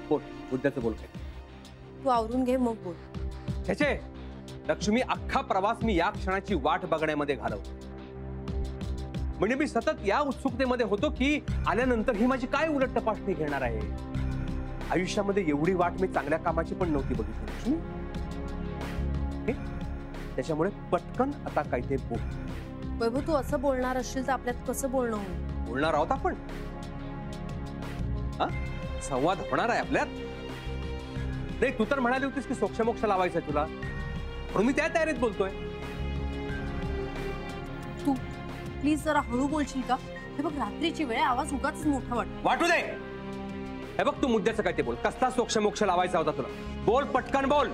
बोल, मुद्द्याचं बोल काय. तू आवरून घे मग बोल. छे लक्ष्मी, अख्खा प्रवास मी या क्षणाची वाट बघण्यामध्ये घालवतो. म्हणजे मी सतत या उत्सुकतेमध्ये होतो की आल्यानंतर ही माझी काय उलट तपासणी घेणार आहे. आयुष्यामध्ये एवढी वाट मी चांगल्या कामाची पण नव्हती बघितली लक्ष्मी. त्याच्यामुळे पटकन आता काय ते बोल. वैभव, तू असं बोलणार असशील तर आपल्यात कसं बोलणं होईल? बोलणार आहोत आपण. संवाद होणार आहे आपल्यात. नाही, तू तर म्हणाली होतीस की सोक्षमोक्ष लावायचं तुला, म्हणून मी त्या तयारीत बोलतोय. तू प्लीज जरा हळू बोलशील का? हे बघ, रात्रीची वेळ, आवाज उगाच मोठा वाटू दे. हे बघ, तू मुद्द्याचं काय ते बोल. कसला सोक्षमोक्ष लावायचा होता तुला? बोल, पटकन बोल.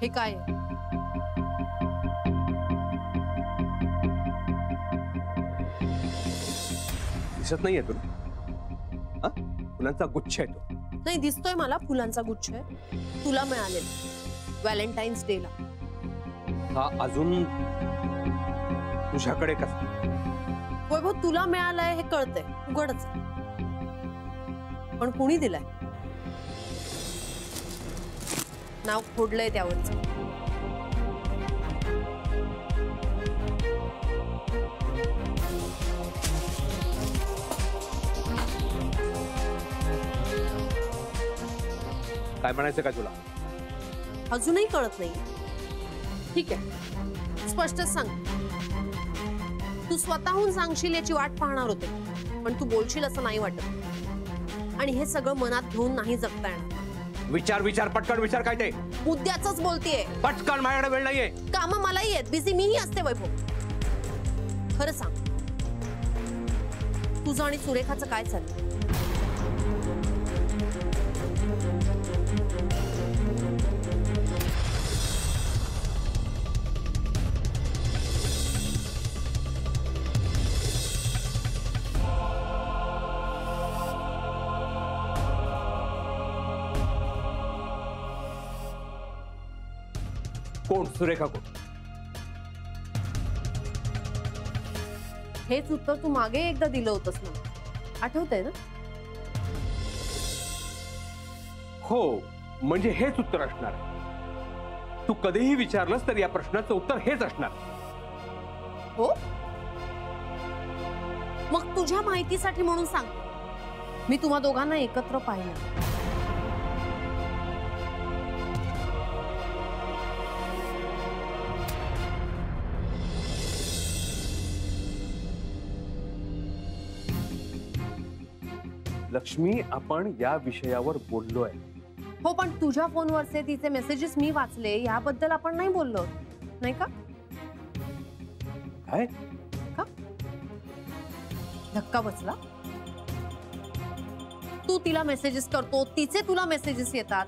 हे काय? दिसत नाहीये तुला? फुलांचा गुच्छ आहे तो. नाही, दिसतोय मला फुलांचा गुच्छ आहे. तुला मिळालेला व्हॅलेंटाईन्स डे ला. हा अजून तुझ्याकडे कसा? वैभव, तुला मिळालंय हे कळतंय, उघडच. पण कोणी दिलाय? नाव खोडलंय त्यावरच. काय म्हणायचं का तुला? अजूनही कळत नाही. ठीक आहे, स्पष्टच सांग. तू स्वतःहून सांगशील याची वाट पाहणार होते, पण तू बोलशील असं नाही वाटत. आणि हे सगळं मनात घेऊन नाही जगता येणार. विचार विचार, पटकन विचार. काय ते? मुद्द्याचंच बोलतेय. पटकन, माझ्याकडे वेळ नाहीये. कामं मलाही आहेत, बिझी मीही असते. वैभव, खरं सांग, तुझं आणि सुरेखाचं काय चाललंय? कोण? सुरेखा कोण? हेच उत्तर तू मागे एकदा दिलं होतंस ना, आठवतंय ना? हो, म्हणजे हेच उत्तर असणार आहे. तू कधीही विचारलंस तर या प्रश्नाचं उत्तर हेच असणार. हो, मग तुझ्या माहितीसाठी म्हणून सांग, मी तुम्हा दोघांना एकत्र पाहिलं. लक्ष्मी, आपण या विषयावर बोललोय. हो, पण तुझ्या फोनवरचे तिचे मेसेजेस मी वाचले, याबद्दल आपण नाही बोललो, नाही का? काय? का धक्का बसला? तू तिला मेसेजेस करतो, तिचे तुला मेसेजेस येतात.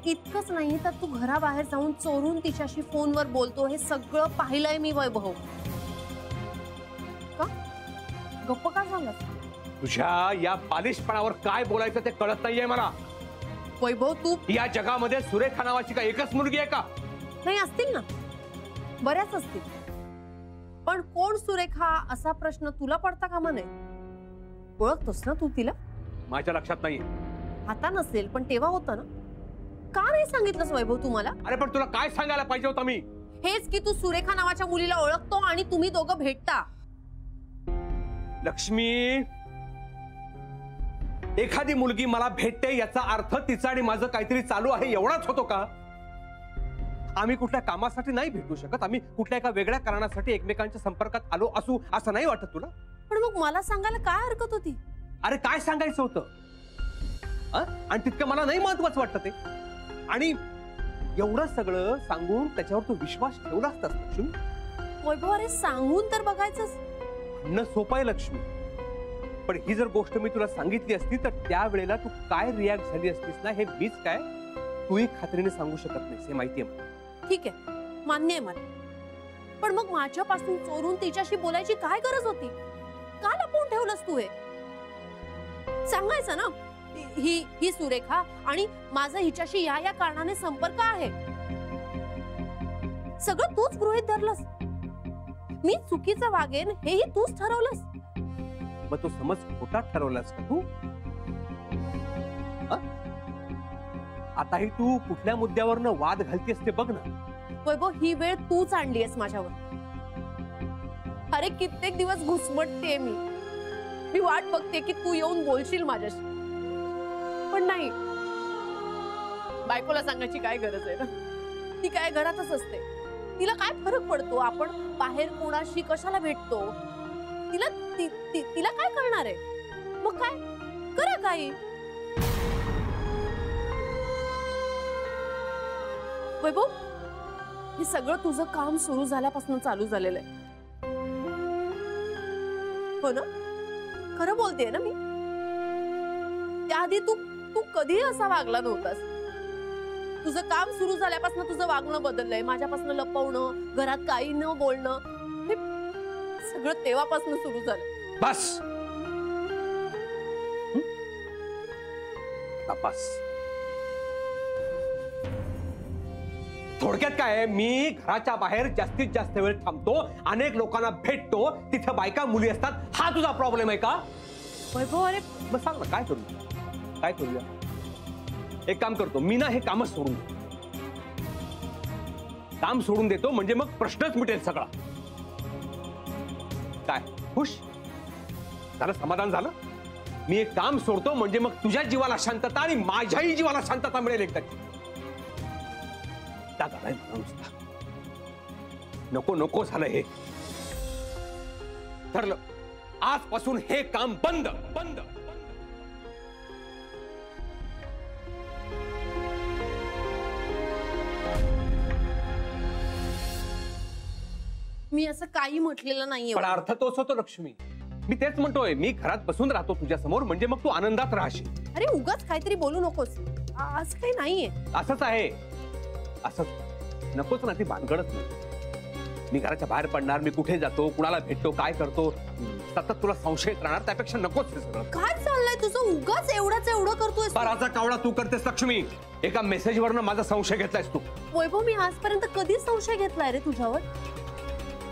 इतकंच नाही तर तू घराबाहेर जाऊन चोरून तिच्याशी फोनवर बोलतो, हे सगळं पाहिलंय मी. वैभव, का गप्प का झालास? तुझ्या या बालिशपणावर काय बोलायचं ते कळत नाहीये मला. वैभव, तू या जगामध्ये सुरेखा नावाची का एकच मुलगी आहे का? नाही, असतील ना, बऱ्याच असतील. पण कोण सुरेखा असा प्रश्न तुला पडता कामा नये. ओळखतोस ना तू तिला? माझ्या लक्षात नाहीये. आता नसेल, पण तेव्हा होतं ना. का नाही सांगितलंस वैभव तू मला? अरे पण तुला काय सांगायला पाहिजे होतं मी? हेच की तू सुरेखा नावाच्या मुलीला ओळखतो आणि तुम्ही दोघं भेटता. लक्ष्मी, एखादी मुलगी मला भेटते याचा अर्थ तिचा आणि माझं काहीतरी चालू आहे एवढाच होतो का? आम्ही कुठल्या कामासाठी नाही भेटू शकत, आम्ही कुठल्या एका वेगळ्या कारणासाठी एकमेकांच्या संपर्कात आलो असू असं नाही वाटत तुला? पण मग मला सांगायला काय हरकत होती? अरे काय सांगायचं होतं? आणि तितकं मला नाही महत्वाचं वाटतं ते. आणि एवढं सगळं सांगून त्याच्यावर तू विश्वास ठेवला असतास लक्ष्मी. वैभव, अरे सांगून तर बघायचंच. न सोपं आहे लक्ष्मी, पण ही जर गोष्ट मी तुला सांगितली असती तर त्यावेळेला तू काय रिॲक्ट झाली असतीस ना, हे मीच काय तूही खात्रीने सांगू शकत नाहीस, हे माहितीये मला. ठीक आहे, मान्य आहे मला. पण मग माझ्यापासून चोरून तिच्याशी बोलायची काय गरज होती? का लपवून ठेवलंस तू हे? सांगायचं ना, ही सुरेखा आणि माझा हिच्याशी या कारणाने संपर्क आहे. सगळं तूच गृहीत धरलंस. मी चुकीचं वागेन हेही तूच ठरवलंस. मग तो समज खोटा ठरवलास का तू? आताही तू कुठल्या मुद्द्यावरनं वाद घालतेस ते बघ ना. वैभव, ही वेळ तूच आणलीयस माझ्यावर. अरे कित्येक दिवस घुसमटते मी वाट बघते की तू येऊन बोलशील माझ्याशी, पण नाही. बायकोला सांगायची काय गरज आहे ना? ती काय घरातच असते. तिला काय फरक पडतो आपण बाहेर कोणाशी कशाला भेटतो? तिला काय करणार आहे? मग काय करा काही. वैभव, हे सगळं तुझं काम सुरू झाल्यापासून चालू झालेलं आहे. हो ना? खरं बोलतेय ना मी? त्याआधी तू कधीही असा वागला नव्हतास. तुझं काम सुरू झाल्यापासून तुझं वागणं बदललंय. माझ्यापासून लपवणं, घरात काही न बोलणं, हे सगळं तेव्हापासून सुरू झालं. बस तपास. थोडक्यात काय आहे, मी घराच्या बाहेर जास्तीत जास्त वेळ थांबतो, अनेक लोकांना भेटतो, तिथे बायका मुली असतात. हा तुझा प्रॉब्लेम आहे का? वैभव, अरे मग सांग ना, काय करूया? काय करूया? एक काम करतो मी ना, हे कामच सोडून देतो. काम सोडून देतो म्हणजे मग प्रश्नच मिटेल सगळा. काय खुश झालं? समाधान झालं? मी एक काम सोडतो म्हणजे मग तुझ्या जीवाला शांतता आणि माझ्याही जीवाला शांतता मिळेल एकदाची. नुसता नको नको झालं हे. ठरलं, आजपासून हे काम बंद बंद. मी असं काही म्हटलेलं नाहीये. पण अर्थ तोच होतो लक्ष्मी. मी तेच म्हणतोय, मी घरात बसून राहतो तुझ्या समोर म्हणजे मग तू आनंदात राहशील. अरे उगाच काहीतरी बोलू नकोस. असं काही नाहीये. असंच आहे, असंच. नकोच ना ती भानगडच नाही. मी घराच्या बाहेर पडणार, मी कुठे जातो, कुणाला भेटतो, काय करतो, सतत तुला संशय राहणार. त्यापेक्षा नकोच हे सगळं. काय चाललंय तुझं? उगाच एवढं करतोय. बराचा कावडा तू करतेस लक्ष्मी. एका मेसेजवरनं माझा संशय घेतलायस तू. वैभव, मी आजपर्यंत कधी संशय घेतलाय रे तुझ्यावर?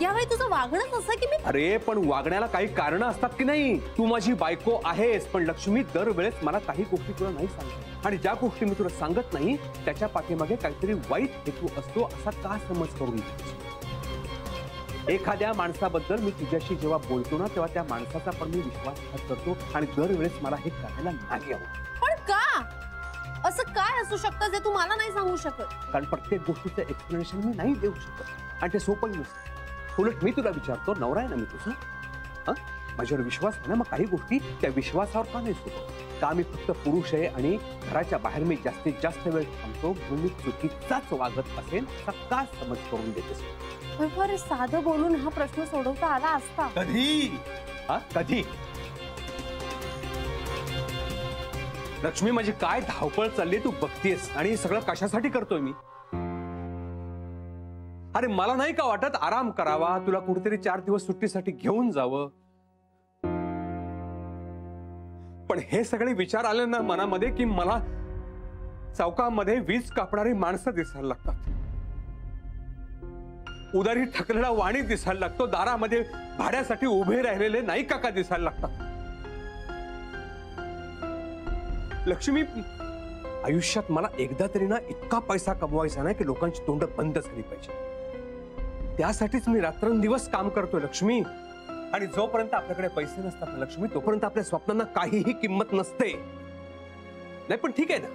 यावेळी तुझं वागणंच असं की मी. अरे पण वागण्याला काही कारण असतात की नाही? तू माझी बायको आहेस, पण लक्ष्मी दरवेळेस मला काही गोष्टी तुला नाही सांगत, आणि ज्या गोष्टी मी तुला सांगत नाही त्याच्या पाठीमागे काहीतरी वाईट हेतू असतो असा का समज करून घ्यायची? एखाद्या माणसाबद्दल मी तुझ्याशी जेव्हा बोलतो ना, तेव्हा त्या माणसाचा पण मी विश्वासघात करतो, आणि दरवेळेस मला हे करायला नाही आवडत. पण का? असं काय असू शकतं जे तू मला नाही सांगू शकत? कारण प्रत्येक गोष्टीचं एक्सप्लेनेशन मी नाही देऊ शकत, आणि ते सोपंही नसतं. उलट मी तुला विचारतो, नवरा आहे ना मी तुझा, माझ्यावर विश्वास आहे ना? मग काही गोष्टी त्या विश्वासावर का नाही सुटत? का मी फक्त पुरुष आहे आणि घराच्या बाहेर मी जास्तीत जास्त वेळ थांबतो म्हणून मी चुकीचाच वागत असेल असा का समज करून देतेस? अरे साधं बोलून हा प्रश्न सोडवता आला असता. कधी? कधी? लक्ष्मी, माझी काय धावपळ चालली तू बघतेस, आणि हे सगळं कशासाठी करतोय मी? अरे मला नाही का वाटत आराम करावा, तुला कुठेतरी 4 दिवस सुट्टीसाठी घेऊन जावं? पण हे सगळे विचार आले ना मनामध्ये की मला चौकामध्ये वीज कापणारी माणसं दिसायला लागतात, उदारी थकलेला वाणी दिसायला लागतो, दारामध्ये भाड्यासाठी उभे राहिलेले नाईक काका दिसायला लागतात. लक्ष्मी, आयुष्यात मला एकदा तरी ना इतका पैसा कमवायचा नाही की लोकांची तोंड बंद झाली पाहिजे. त्यासाठीच मी रात्रंदिवस काम करतोय लक्ष्मी. आणि जोपर्यंत आपल्याकडे पैसे नसतात ना लक्ष्मी, तोपर्यंत आपल्या स्वप्नांना काहीही किंमत नसते. नाही पण ठीक आहे ना,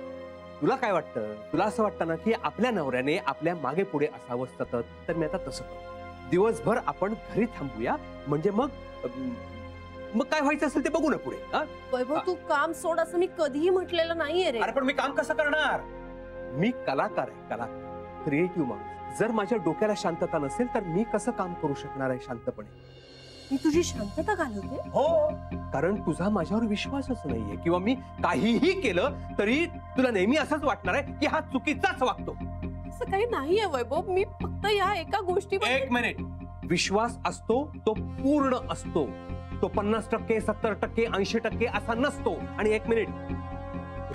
तुला काय वाटतं? तुला असं वाटतं ना की आपल्या नवऱ्याने आपल्या मागे पुढे असावं सतत, तर मी आता तसं करतो. दिवसभर आपण घरी थांबूया, म्हणजे मग काय व्हायचं असेल ते बघू ना पुढे. वैभव, तू काम सोड असं मी कधीही म्हटलेलं नाहीये रे. अरे पण मी काम कसं करणार? मी कलाकार आहे, कलाकार, क्रिएटिव्ह माणूस. जर माझ्या डोक्याला शांतता नसेल तर मी कसं काम करू शकणार आहे शांतपणे? मी तुझी शांतता घालवते? हो, कारण तुझा माझ्यावर विश्वासच नाहीये, किंवा मी काहीही केलं तरी तुला नेहमी असंच वाटणार आहे की हा चुकीचाच वागतो. असं काही नाहीये वैभव, मी फक्त या एका गोष्टी. एक मिनिट. विश्वास असतो तो पूर्ण असतो, तो 50%, 70%, 80% असा नसतो. आणि एक मिनिट,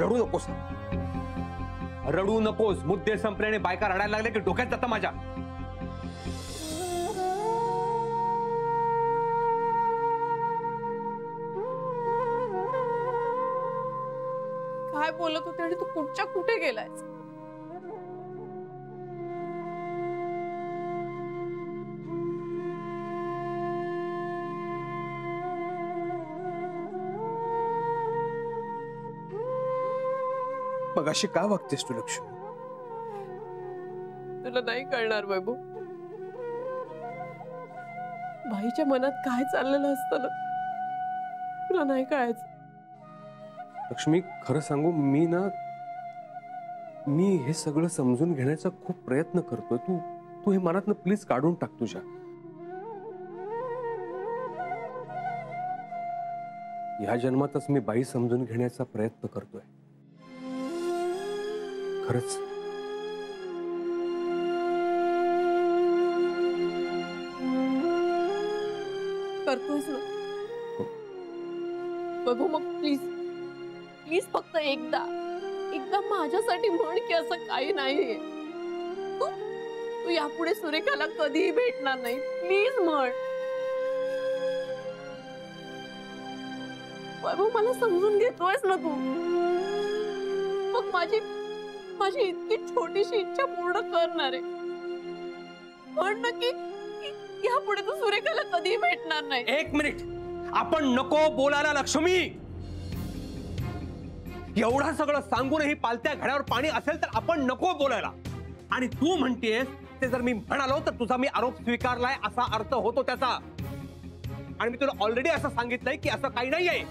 रडू नकोस, रडू नकोस. मुद्दे संपल्याने बायका रडायला लागले की डोक्यात जातं माझ्या. काय बोलत होते आणि तू कुठच्या कुठे गेलायस? मग अशी का वागतेस तू लक्ष्मी? तुला नाही कळणार वैभव. बाईच्या मनात काय चाललेलं असतं ना, तुला नाही कळायचं. लक्ष्मी, खरं सांगू, मी हे सगळं समजून घेण्याचा खूप प्रयत्न करतोय. तू हे मनातनं प्लीज काढून टाक तुझ्या. या जन्मातच मी बाई समजून घेण्याचा प्रयत्न करतोय. खरंच. करतोयस ना? बघू मग प्लीज प्लीज फक्त एकदा माझ्यासाठी म्हण की असं काही नाहीये. तू यापुढे सुरेखाला कधीही भेटणार नाही. प्लीज म्हण. वैभव, मला समजून घेतोयस ना तू? मग माझी इतकी छोटीशी इच्छा पूर्ण करणार आहे. म्हण ना की यापुढे तू सुरेखाला कधीही भेटणार नाही. एक मिनिट, आपण नको बोलायला लक्ष्मी. एवढं सगळं सांगूनही पालत्या घड्यावर पाणी असेल तर आपण नको बोलायला. आणि तू म्हणतेस ते जर मी म्हणालो तर तुझा मी आरोप स्वीकारलाय असा अर्थ होतो त्याचा. आणि मी तुला ऑलरेडी असं सांगितलंय की असं काही नाहीये.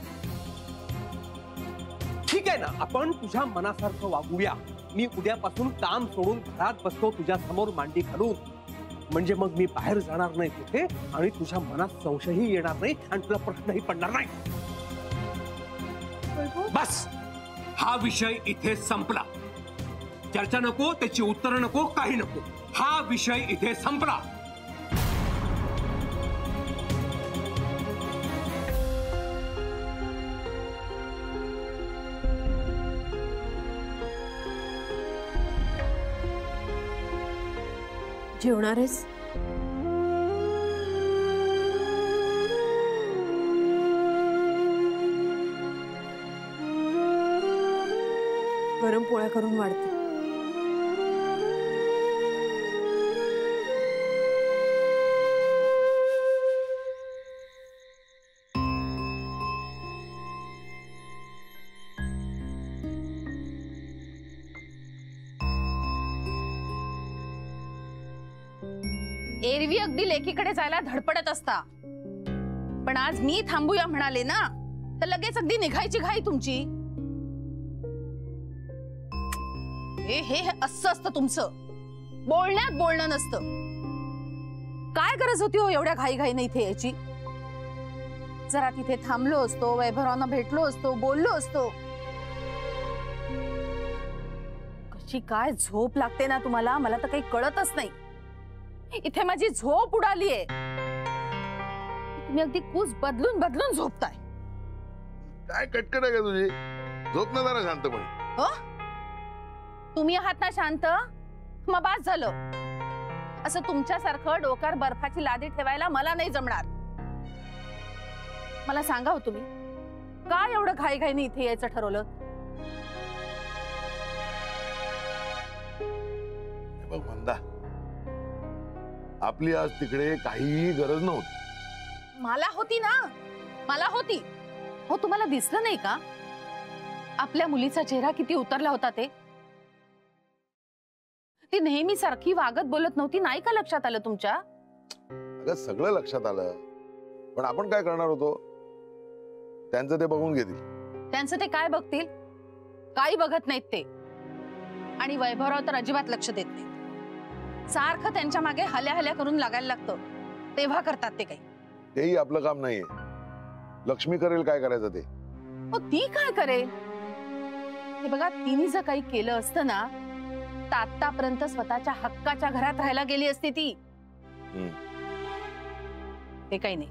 ठीक आहे ना, आपण तुझ्या मनासारखं वागूया. मी उद्यापासून काम सोडून घरात बसतो तुझ्या समोर मांडी घालून. म्हणजे मग मी बाहेर जाणार नाही कुठे आणि तुझ्या मनात संशयही येणार नाही आणि तुला प्रश्नही पडणार नाही. बस, हा विषय इथे संपला. चर्चा नको, त्याची उत्तरं नको, काही नको. हा विषय इथे संपला. जेवणार आहेस? गरम पोळ्या करून वाढते. एरवी अगदी लेकीकडे जायला धडपडत असता, पण आज मी थांबूया म्हणाले ना तर लगेच अगदी निघायची घाई तुमची. हे असं असतं तुमचं, बोलण्यात बोलणं नसतं. काय गरज होती हो एवढ्या घाईघाईने इथे यायची? जरा तिथे थांबलो असतो, वैभवरावांना भेटलो असतो, बोललो असतो. कशी काय झोप लागते ना तुम्हाला, मला तर काही कळतच नाही. इथे माझी झोप उडालीये, तुम्ही अगदी कूस बदलून बदलून झोपताय. काय कटकट आहे का तुझी? झोप ना जरा शांतपणे. हो, तुम्ही आहात ना शांत, मग बास झालं. असं तुमच्यासारखं डोक्यावर बर्फाची लादी ठेवायला मला नाही जमणार. मला सांगा हो, तुम्ही का एवढं घाईघाईने इथे यायचं ठरवलं? बघ मंदा, आपली आज तिकडे काहीही गरज नव्हती. मला होती ना, मला होती. हो, तुम्हाला दिसलं नाही का आपल्या मुलीचा चेहरा किती उतरला होता ते? ती नेहमी सारखी वागत बोलत नव्हती, नाही का लक्षात आलं तुमच्या? अगं सगळं लक्षात आलं, पण आपण काय करणार होतो? त्यांचं ते बघून घेतील. त्यांचं ते काय बघतील? काही बघत नाहीत ते. आणि वैभवराव तर अजिबात लक्ष देत नाही. सारखं त्यांच्या मागे हल्या हल्या करून लागायला लागतं, तेव्हा करतात ते काही. तेही आपलं काम नाहीये. लक्ष्मी करेल काय करायचं ते. ती काय करेल? हे बघा, तिने जर काही केलं असतं ना तर आतापर्यंत स्वतःच्या हक्काच्या घरात राहायला गेली असती ती. ते काही नाही.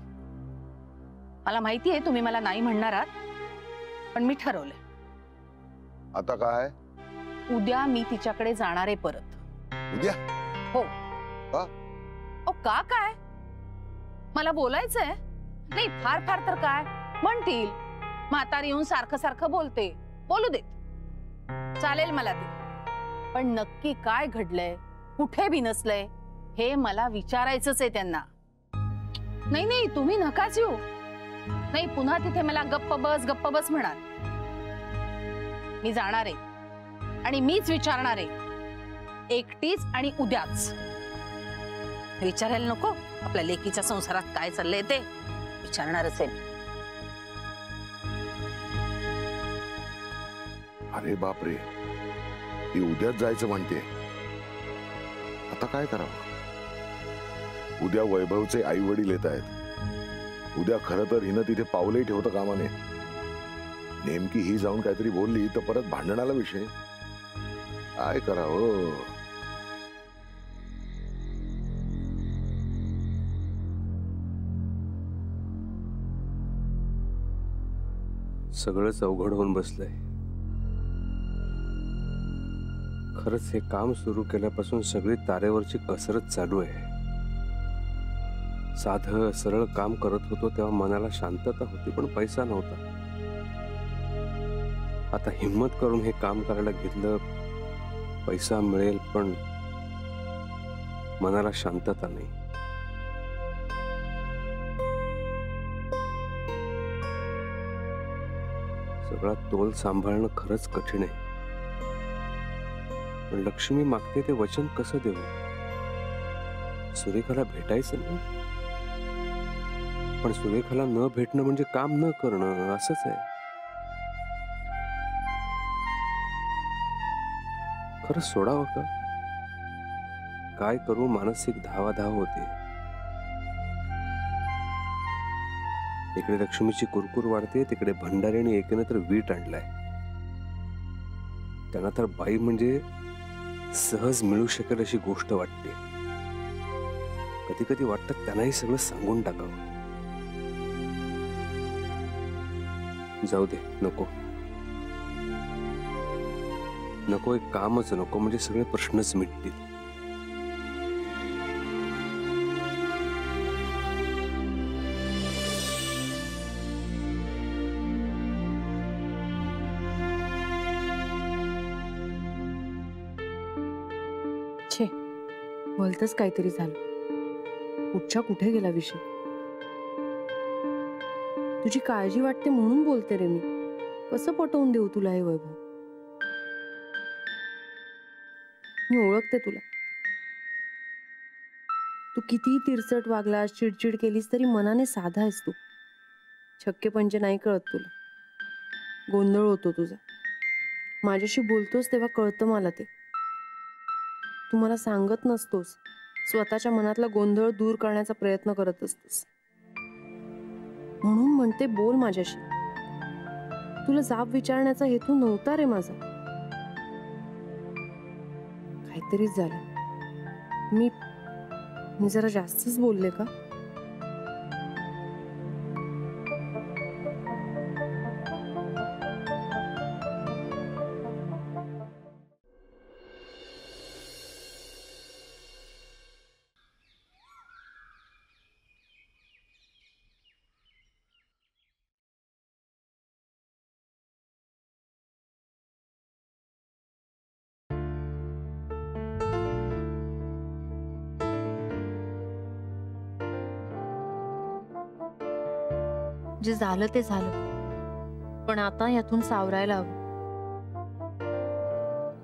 मला माहिती आहे तुम्ही मला नाही म्हणणार आहात, पण मी ठरवलंय आता काय? उद्या मी तिच्याकडे जाणार आहे परत. उद्या? हो. का? ओ का काय? मला बोलायचंय. नाही फार फार तर काय म्हणतील, म्हातारी येऊन सारखं सारखं बोलते, बोलू देत, चालेल मला ते. पण नक्की काय घडलंय, कुठे बिनसलंय हे मला विचारायचंच आहे त्यांना. नाही नाही तुम्ही नकाच येऊ. नाही पुन्हा तिथे मला गप्प बस म्हणाल. मी जाणार आहे आणि मीच विचारणार आहे, एकटीच आणि उद्याच. विचारायला नको आपल्या लेकीच्या संसारात काय चाललंय ते, विचारणारच आहे. अरे बापरे, ती उद्याच जायचं म्हणते. आता काय करावं? उद्या वैभवचे आई वडील येत आहेत. उद्या खरं तर हिनं तिथे पावलंही ठेवतं कामा नये. नेमकी ही जाऊन काहीतरी बोलली तर परत भांडणाला विषय. काय करावं? सगळंच अवघड होऊन बसलंय. खरंच हे काम सुरू केल्यापासून सगळी तारेवरची कसरत चालू आहे. साधं सरळ काम करत होतो तेव्हा मनाला शांतता होती, पण पैसा नव्हता. आता हिम्मत करून हे काम करायला घेतलं, पैसा मिळेल पण मनाला शांतता नाही. सगळा तोल सांभाळणं खरंच कठीण आहे. पण लक्ष्मी मागते ते वचन कसं देऊ? सुरेखाला भेटायचं ना, पण सुरेखाला न भेटणं म्हणजे काम न करणं असंच आहे. खरं सोडावं का? काय करू? मानसिक धावाधाव होते. इकडे लक्ष्मीची कुरकुर वाढते, तिकडे भंडारीने एकीने तर वीट आणलाय. त्यांना तर बाई म्हणजे सहज मिळू शकेल अशी गोष्ट वाटते. कधी कधी वाटतं त्यांनाही सगळं सांगून टाकावं. जाऊ दे, नको नको, एक कामच नको, म्हणजे सगळे प्रश्नच मिटतील. छे, भलतंच काहीतरी झालं. कुठच्या कुठे गेला विषय. तुझी काळजी वाटते म्हणून बोलते रे मी. कसं पटवून देऊ तुला हे वैभव? मी ओळखते तुला. तू कितीही तिरचट वागलास, चिडचिड केलीस तरी मनाने साधा आहेस तू. छक्के पंचे नाही कळत तुला. गोंधळ होतो तुझा. माझ्याशी बोलतोस तेव्हा कळतं मला ते. तू मला सांगत नसतोस, स्वतःच्या मनातला गोंधळ दूर करण्याचा प्रयत्न करत असतोस. म्हणून म्हणते बोल माझ्याशी. तुला जाब विचारण्याचा हेतू नव्हता रे माझा. काहीतरीच झालं. मी जरा जास्तच बोलले का? जे झालं ते झालं, पण आता यातून सावरायला हवं.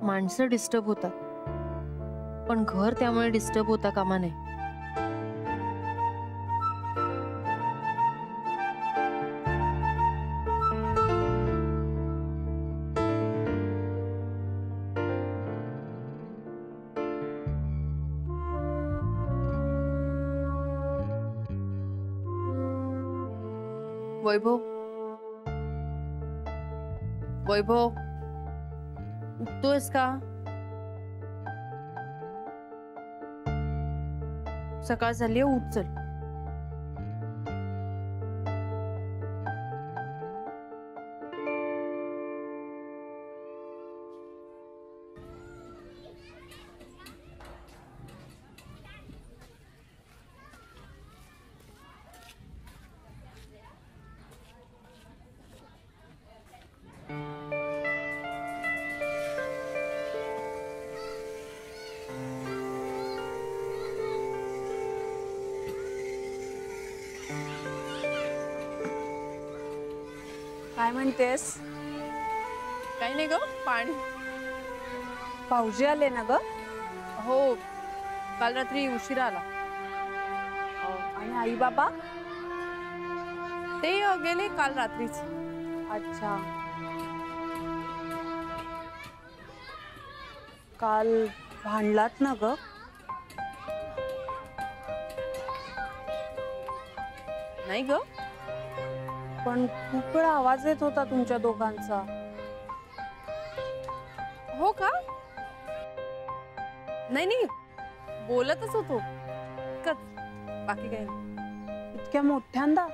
माणसं डिस्टर्ब होतात, पण घर त्यामुळे डिस्टर्ब होता कामा नये. वैभव, वैभव, उठतोयस का? सकाळ झाली, उठ चल. काय म्हणतेस? काही नाही ग, पाणी. भाऊजी आले ना ग? हो, काल रात्री उशिरा आला. आणि आई बाबा? ते गेले काल रात्रीच. अच्छा. काल भांडलात ना ग? नाही ग, पण खूप वेळा आवाज येत होता तुमच्या दोघांचा. हो का? नाही नाही, बोलतच होतो. बाकी काही नाही. इतक्या मोठ्यांदा?